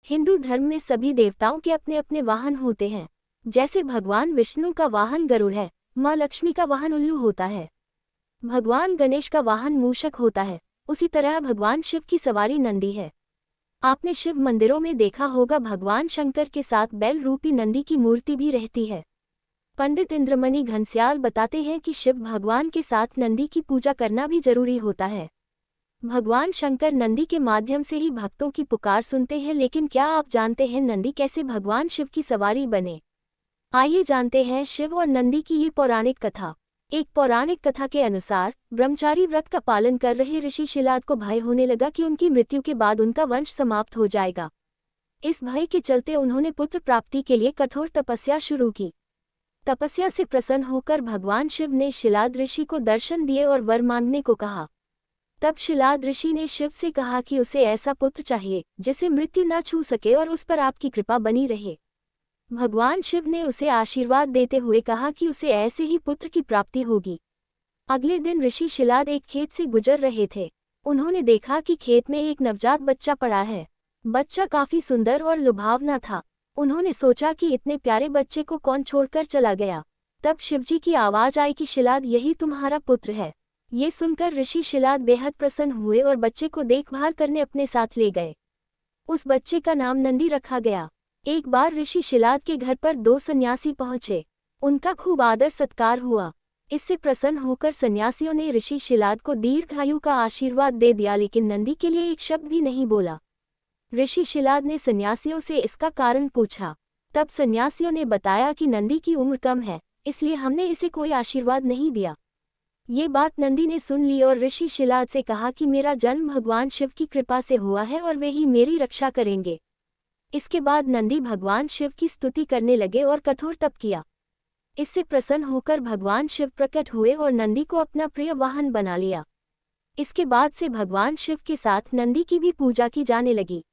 हिंदू धर्म में सभी देवताओं के अपने अपने वाहन होते हैं। जैसे भगवान विष्णु का वाहन गरुड़ है, माँ लक्ष्मी का वाहन उल्लू होता है, भगवान गणेश का वाहन मूषक होता है, उसी तरह भगवान शिव की सवारी नंदी है। आपने शिव मंदिरों में देखा होगा भगवान शंकर के साथ बैल रूपी नंदी की मूर्ति भी रहती है। पंडित इंद्रमणि घनश्याल बताते हैं कि शिव भगवान के साथ नंदी की पूजा करना भी जरूरी होता है। भगवान शंकर नंदी के माध्यम से ही भक्तों की पुकार सुनते हैं, लेकिन क्या आप जानते हैं नंदी कैसे भगवान शिव की सवारी बने? आइए जानते हैं शिव और नंदी की ये पौराणिक कथा। एक पौराणिक कथा के अनुसार ब्रह्मचारी व्रत का पालन कर रहे ऋषि शिलाद को भय होने लगा कि उनकी मृत्यु के बाद उनका वंश समाप्त हो जाएगा। इस भय के चलते उन्होंने पुत्र प्राप्ति के लिए कठोर तपस्या शुरू की। तपस्या से प्रसन्न होकर भगवान शिव ने शिलाद ऋषि को दर्शन दिए और वर मांगने को कहा। तब शिलाद ऋषि ने शिव से कहा कि उसे ऐसा पुत्र चाहिए जिसे मृत्यु न छू सके और उस पर आपकी कृपा बनी रहे। भगवान शिव ने उसे आशीर्वाद देते हुए कहा कि उसे ऐसे ही पुत्र की प्राप्ति होगी। अगले दिन ऋषि शिलाद एक खेत से गुजर रहे थे। उन्होंने देखा कि खेत में एक नवजात बच्चा पड़ा है। बच्चा काफी सुंदर और लुभावना था। उन्होंने सोचा कि इतने प्यारे बच्चे को कौन छोड़कर चला गया। तब शिवजी की आवाज आई कि शिलाद यही तुम्हारा पुत्र है। ये सुनकर ऋषि शिलाद बेहद प्रसन्न हुए और बच्चे को देखभाल करने अपने साथ ले गए। उस बच्चे का नाम नंदी रखा गया। एक बार ऋषि शिलाद के घर पर 2 सन्यासी पहुंचे। उनका खूब आदर सत्कार हुआ। इससे प्रसन्न होकर सन्यासियों ने ऋषि शिलाद को दीर्घायु का आशीर्वाद दे दिया, लेकिन नंदी के लिए एक शब्द भी नहीं बोला। ऋषि शिलाद ने सन्यासियों से इसका कारण पूछा। तब सन्यासियों ने बताया कि नंदी की उम्र कम है, इसलिए हमने इसे कोई आशीर्वाद नहीं दिया। ये बात नंदी ने सुन ली और ऋषि शिलाद से कहा कि मेरा जन्म भगवान शिव की कृपा से हुआ है और वे ही मेरी रक्षा करेंगे। इसके बाद नंदी भगवान शिव की स्तुति करने लगे और कठोर तप किया। इससे प्रसन्न होकर भगवान शिव प्रकट हुए और नंदी को अपना प्रिय वाहन बना लिया। इसके बाद से भगवान शिव के साथ नंदी की भी पूजा की जाने लगी।